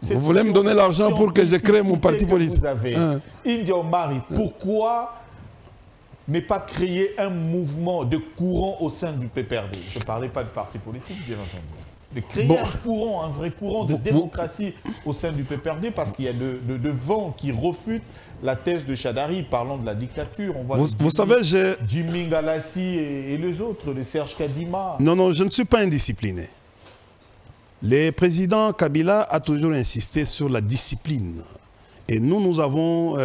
vous voulez me donner l'argent pour que je crée mon parti politique. Vous avez. India Omari, pourquoi ne pas créer un mouvement de courant au sein du PPRD? Je ne parlais pas de parti politique, bien entendu. De créer un courant, un vrai courant de démocratie au sein du PPRD, parce qu'il y a de vents qui refutent la thèse de Chadari parlant de la dictature. On voit vous savez, Jimmy Galassi et les autres, les Serge Kadima. Non, je ne suis pas indiscipliné. Le président Kabila a toujours insisté sur la discipline. Et nous avons,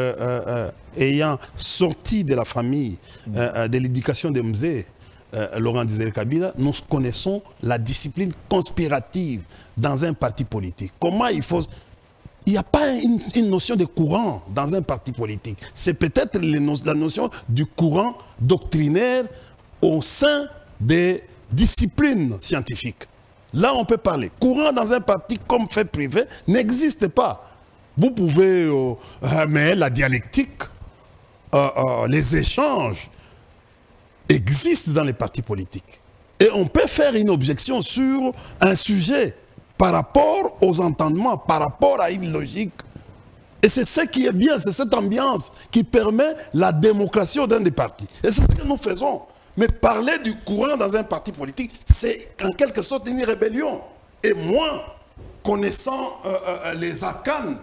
ayant sorti de la famille de l'éducation de Mzee, Laurent Désiré Kabila, nous connaissons la discipline conspirative dans un parti politique. Comment il faut... Il n'y a pas une notion de courant dans un parti politique. C'est peut-être la notion du courant doctrinaire au sein des disciplines scientifiques. Là, on peut parler. Courant dans un parti comme fait privé n'existe pas. Vous pouvez... mais la dialectique, les échanges, existe dans les partis politiques. Et on peut faire une objection sur un sujet par rapport aux entendements, par rapport à une logique. Et c'est ce qui est bien, c'est cette ambiance qui permet la démocratie au sein des partis. Et c'est ce que nous faisons. Mais parler du courant dans un parti politique, c'est en quelque sorte une rébellion. Et moi, connaissant les arcanes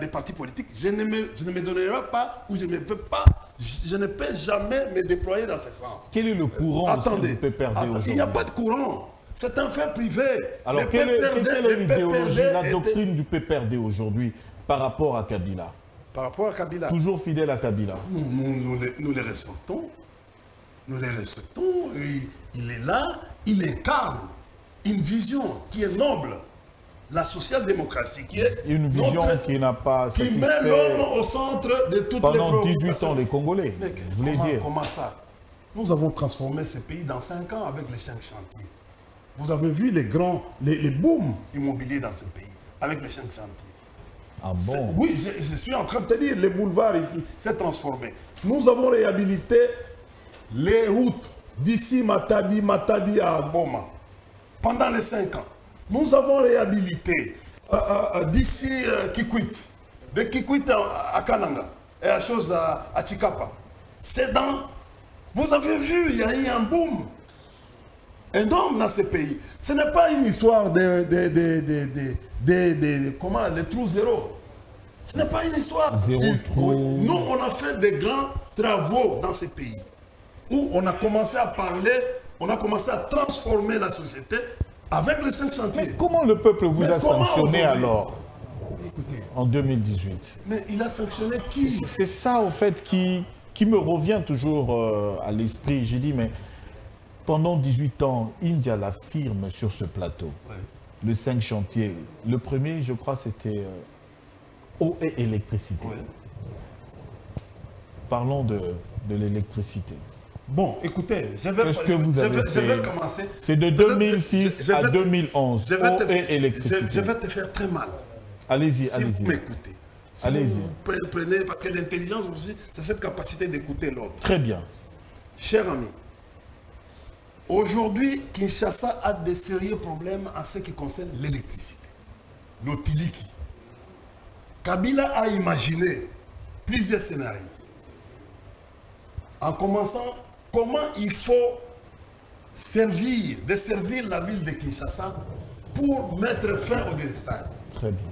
des partis politiques, je ne me donnerai pas ou je ne veux pas. Je ne peux jamais me déployer dans ce sens. Quel est le courant du PPRD aujourd'hui? Il n'y a pas de courant. C'est un fait privé. Alors, quelle est l'idéologie, la doctrine du PPRD aujourd'hui par rapport à Kabila? Par rapport à Kabila. Toujours fidèle à Kabila. Nous les respectons. Nous les respectons. Il est là, il incarne une vision qui est noble. La social-démocratie qui est une vision qui n'a pas qui met l'homme au centre de toutes les préoccupations. Pendant 18 ans, les Congolais. Comment ça? Nous avons transformé ce pays dans 5 ans avec les 5 chantiers. Vous avez vu les booms immobiliers dans ce pays avec les 5 chantiers. Ah bon? Oui, je suis en train de te dire, les boulevards ici s'est transformé. Nous avons réhabilité les routes d'ici Matadi à Goma pendant les 5 ans. Nous avons réhabilité d'ici Kikwit, de Kikwit à Kananga et à chose à Chikapa. C'est dans... Vous avez vu, il y a eu un boom énorme dans ce pays. Ce n'est pas une histoire comment, de trou zéro. Ce n'est pas une histoire. Zéro trou. Nous, on a fait des grands travaux dans ce pays où on a commencé à parler, on a commencé à transformer la société. Avec les 5 chantiers. Mais comment le peuple vous a sanctionné alors? Écoutez, en 2018. Mais il a sanctionné qui? C'est ça, au fait, qui me revient toujours à l'esprit. J'ai dit, mais pendant 18 ans, India l'affirme sur ce plateau. Ouais. Le 5 chantiers. Le premier, je crois, c'était eau et électricité. Ouais. Parlons de l'électricité. Bon, écoutez, je vais commencer. C'est de 2006 à 2011. Je vais te faire très mal. Allez-y, si allez-y. Vous m'écoutez. Si allez-y. Vous prenez, parce que l'intelligence aussi, c'est cette capacité d'écouter l'autre. Très bien. Cher ami, aujourd'hui, Kinshasa a de sérieux problèmes en ce qui concerne l'électricité. L'Otiliki. Kabila a imaginé plusieurs scénarios. En commençant, comment il faut desservir la ville de Kinshasa pour mettre fin au délestage. Très bien.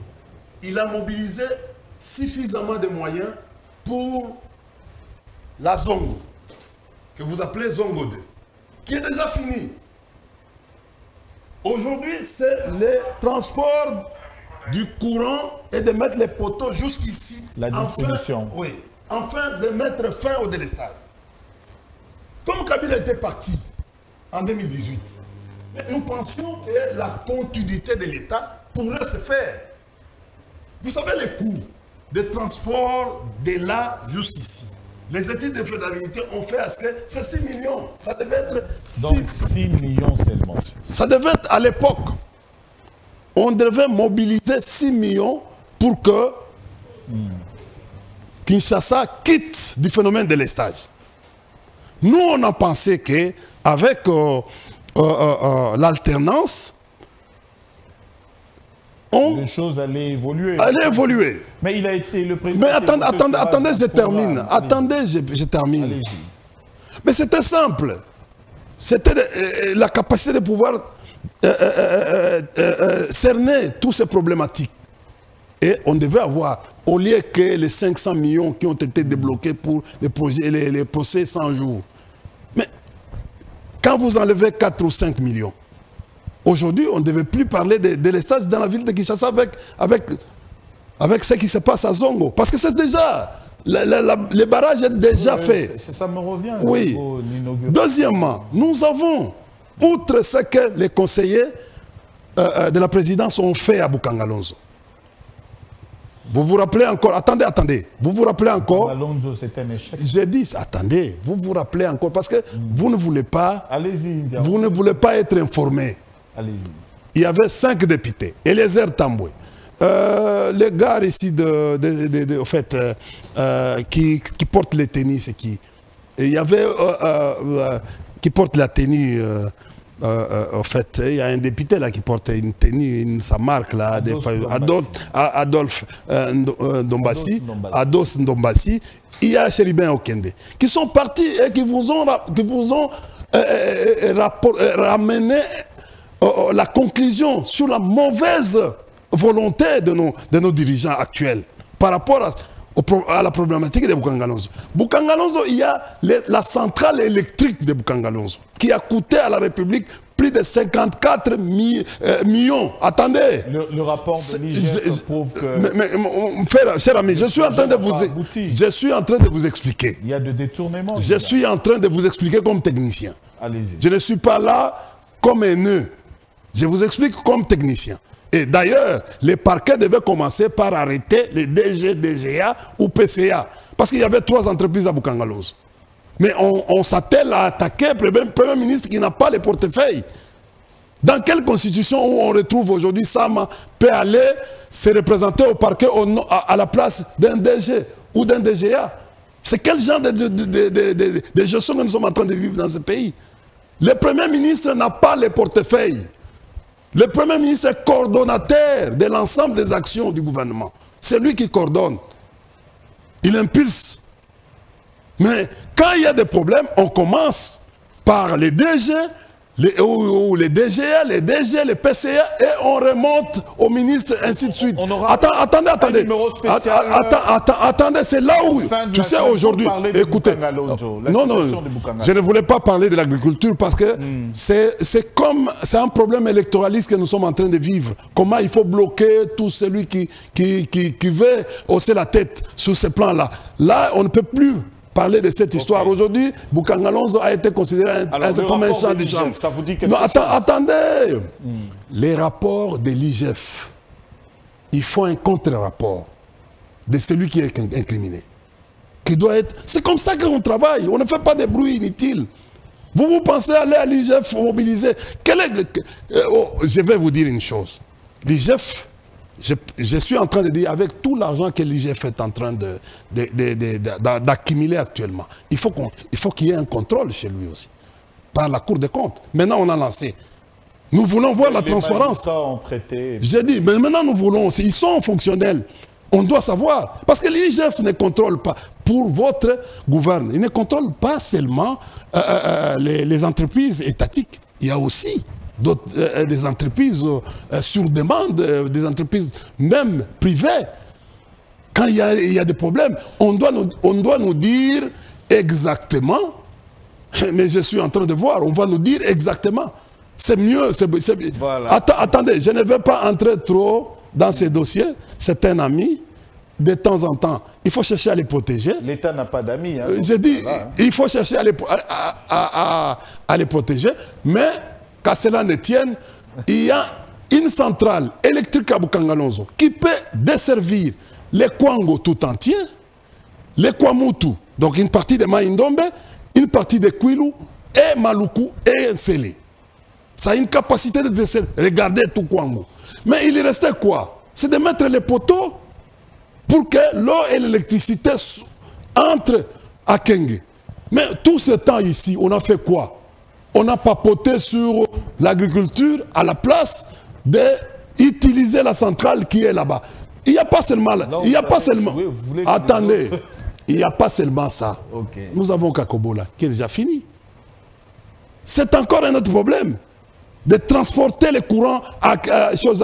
Il a mobilisé suffisamment de moyens pour la Zongo, que vous appelez Zongo 2, qui est déjà fini. Aujourd'hui, c'est le transport du courant et de mettre les poteaux jusqu'ici. La distribution. Afin de mettre fin au délestage. Comme Kabila était parti en 2018, nous pensions que la continuité de l'État pourrait se faire. Vous savez les coûts de transport de là jusqu'ici. Les études de faisabilité ont fait à ce que c'est 6 millions. Ça devait être 6 millions seulement. Ça devait être à l'époque on devait mobiliser 6 millions pour que Kinshasa quitte du phénomène de l'estage. Nous, on a pensé qu'avec l'alternance, les choses allaient évoluer. Mais il a été le président... Mais attendez, je termine. Attendez, je termine. Mais c'était simple. C'était la capacité de pouvoir cerner toutes ces problématiques. Et on devait avoir, au lieu que les 500 millions qui ont été débloqués pour les projets, les procès 100 jours. Mais quand vous enlevez 4 ou 5 millions, aujourd'hui, on ne devait plus parler de l'estage dans la ville de Kinshasa avec ce qui se passe à Zongo. Parce que c'est déjà, le barrage est déjà fait. Ça me revient. Oui. Deuxièmement, nous avons, outre ce que les conseillers de la présidence ont fait à Bukangalonzo. Vous vous rappelez encore, attendez, vous vous rappelez encore, Alonso, c'est un échec. J'ai dit, attendez, vous vous rappelez encore, parce que vous ne voulez pas, vous ne voulez pas être informé. Il y avait 5 députés, Eliezer Tamboué, les gars ici au fait, qui portent les tenues, il y avait qui porte la tenue. En fait, il y a un député là qui porte une tenue, sa marque là, Adolphe Ndombassi. Il y a Chéribin Okende qui sont partis et qui vous ont ramené la conclusion sur la mauvaise volonté de nos dirigeants actuels par rapport à la problématique de Bukangalonzo. Bukangalonzo, il y a la centrale électrique de Bukangalonzo qui a coûté à la République plus de 54 millions. Attendez. Le rapport de l'IGF prouve que... Cher ami, je suis en train de vous expliquer. Il y a de détournements. Je suis en train de vous expliquer comme technicien. Allez-y. Je ne suis pas là comme haineux. Je vous explique comme technicien. Et d'ailleurs, les parquets devaient commencer par arrêter les DG, DGA ou PCA. Parce qu'il y avait 3 entreprises à Bukangalonzo. Mais on s'attelle à attaquer le Premier ministre qui n'a pas les portefeuilles. Dans quelle constitution où on retrouve aujourd'hui Sama peut aller se représenter au parquet à la place d'un DG ou d'un DGA? C'est quel genre de gestion que nous sommes en train de vivre dans ce pays? Le Premier ministre n'a pas les portefeuilles. Le Premier ministre est coordonnateur de l'ensemble des actions du gouvernement. C'est lui qui coordonne. Il impulse. Mais quand il y a des problèmes, on commence par les DG, les DGA, les DG, les PCA, et on remonte au ministre, ainsi de suite. Attendez. Attendez, c'est là où... Tu sais, aujourd'hui... Écoutez, je ne voulais pas parler de l'agriculture parce que c'est un problème électoraliste que nous sommes en train de vivre. Comment il faut bloquer tout celui qui veut hausser la tête sur ce plan-là. Là, on ne peut plus parler de cette histoire. Aujourd'hui, Bukangalonzo a été considéré comme un champ de chambre. Ça vous dit quelque chose? Attendez. Les rapports de l'IGF, il faut un contre-rapport de celui qui est incriminé. Qui doit être... C'est comme ça qu'on travaille. On ne fait pas de bruit inutile. Vous pensez aller à l'IGF mobiliser. Je vais vous dire une chose. L'IGF... Je suis en train de dire, avec tout l'argent que l'IGF est en train d'accumuler actuellement, il faut qu'il y ait un contrôle chez lui aussi, par la Cour des comptes. Maintenant, on a lancé. Nous voulons voir la transparence. J'ai dit, mais maintenant, nous voulons aussi. Ils sont fonctionnels. On doit savoir. Parce que l'IGF ne contrôle pas, pour votre gouvernement, il ne contrôle pas seulement les entreprises étatiques. Il y a aussi des entreprises sur demande, des entreprises même privées. Quand il y a des problèmes, on doit nous dire exactement, mais je suis en train de voir, on va nous dire exactement. C'est mieux. Voilà. Attendez, je ne vais pas entrer trop dans ces dossiers. C'est un ami. De temps en temps, il faut chercher à les protéger. L'État n'a pas d'amis. Hein, je dis, il faut chercher à les protéger, mais qu'à cela ne tienne, il y a une centrale électrique à Bukangalonzo qui peut desservir les Kwango tout entier, les Kwamutu, donc une partie de Maïndombe, une partie de Kwilu, et Maluku et Nsele. Ça a une capacité de desservir. Regardez tout Kwango. Mais il restait quoi? C'est de mettre les poteaux pour que l'eau et l'électricité entrent à Kenge. Mais tout ce temps ici, on a fait quoi? On a papoté sur l'agriculture à la place d'utiliser la centrale qui est là-bas. Il n'y a pas seulement... Non, il n'y a pas seulement... Attendez, autres... il n'y a pas seulement ça. Okay. Nous avons Kakobola qui est déjà fini. C'est encore un autre problème de transporter les courants à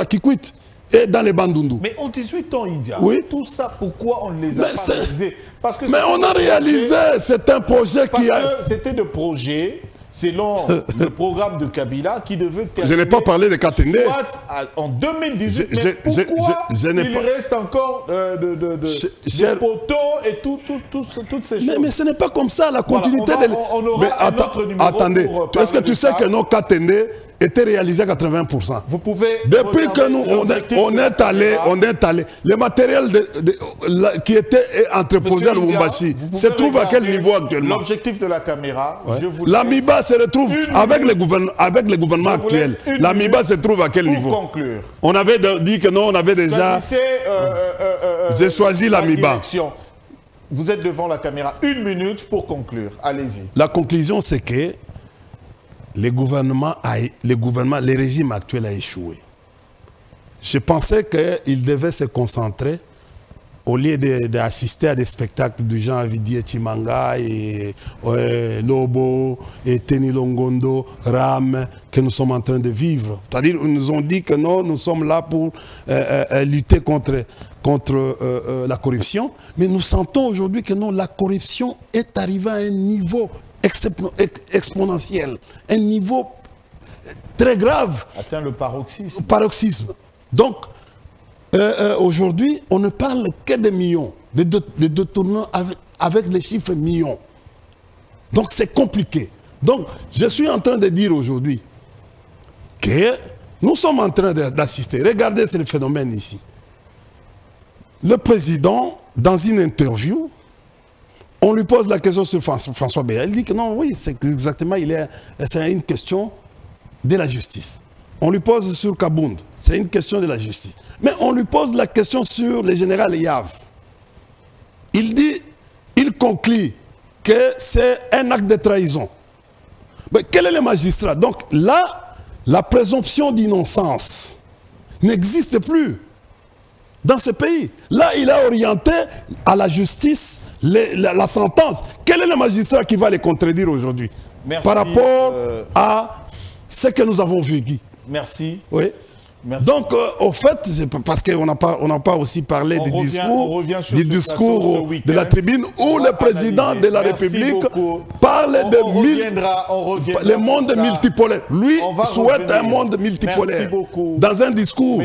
Kikwit et dans les Bandundu. Mais en 18 ans, India, oui. Tout ça, pourquoi on ne les a pas réalisés? Parce que mais on a réalisé, c'est un projet qui a... C'était des projets, selon le programme de Kabila, qui devait terminer... Je n'ai pas parlé de Katende. Soit en 2018, mais pourquoi il reste encore des poteaux et toutes ces choses? Mais ce n'est pas comme ça, la continuité... Voilà, on aura un autre numéro. Attendez, est-ce que tu sais que nos Katende était réalisé à 80%. Vous pouvez... Depuis que nous, on est allé, le matériel qui était entreposé à Lubumbashi se trouve à quel niveau actuellement? L'objectif de la caméra, je vous l'AMIBA se retrouve avec le gouvernement actuel. L'AMIBA se trouve à quel niveau? Pour conclure. On avait dit que non, on avait déjà... J'ai choisi l'AMIBA. Vous êtes devant la caméra. 1 minute pour conclure. Allez-y. La conclusion, c'est que le régime actuel a échoué. Je pensais qu'il devait se concentrer, au lieu d'assister à des spectacles du genre Vidier Chimanga et Lobo et Teni Longondo, Ram, que nous sommes en train de vivre. C'est-à-dire, ils nous ont dit que non, nous sommes là pour lutter contre la corruption, mais nous sentons aujourd'hui que non, la corruption est arrivée à un niveau exponentiel, un niveau très grave. Atteint le paroxysme. Donc, aujourd'hui, on ne parle que de millions, de détournements avec les chiffres millions. Donc, c'est compliqué. Donc, je suis en train de dire aujourd'hui que nous sommes en train d'assister. Regardez ce phénomène ici. Le président, dans une interview, on lui pose la question sur François Béa. Il dit que non, oui, c'est exactement, c'est une question de la justice. On lui pose sur Kabound, c'est une question de la justice. Mais on lui pose la question sur le général Yav. Il conclut que c'est un acte de trahison. Mais quel est le magistrat? Donc là, la présomption d'innocence n'existe plus dans ce pays. Là, il a orienté à la justice la sentence. Quel est le magistrat qui va les contredire aujourd'hui par rapport à ce que nous avons vu, Guy? Merci. Oui. Merci. Donc, au fait, c'est parce qu'on n'a pas aussi parlé du discours de la tribune où le président de la République parle le monde multipolaire. Lui souhaite un monde multipolaire dans un discours.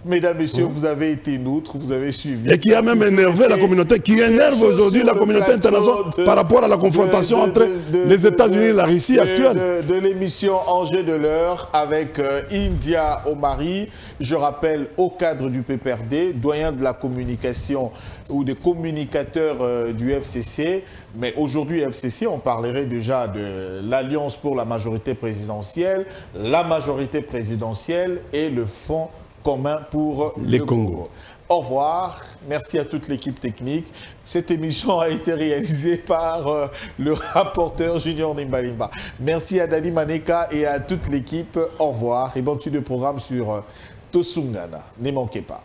Mesdames, Messieurs, vous avez été nôtres, vous avez suivi. Et qui a même énervé la communauté, qui énerve aujourd'hui la communauté internationale par rapport à la confrontation entre les États-Unis et la Russie actuelle. De l'émission Enjeux de l'heure avec India Omari, je rappelle au cadre du PPRD, doyen de la communication ou des communicateurs du FCC. Mais aujourd'hui, FCC, on parlerait déjà de l'Alliance pour la majorité présidentielle et le Fonds commun pour le Congo. Au revoir. Merci à toute l'équipe technique. Cette émission a été réalisée par le rapporteur Junior Nimbalimba. Merci à Dani Maneka et à toute l'équipe. Au revoir et bonne suite de programme sur Tosungana. Ne manquez pas.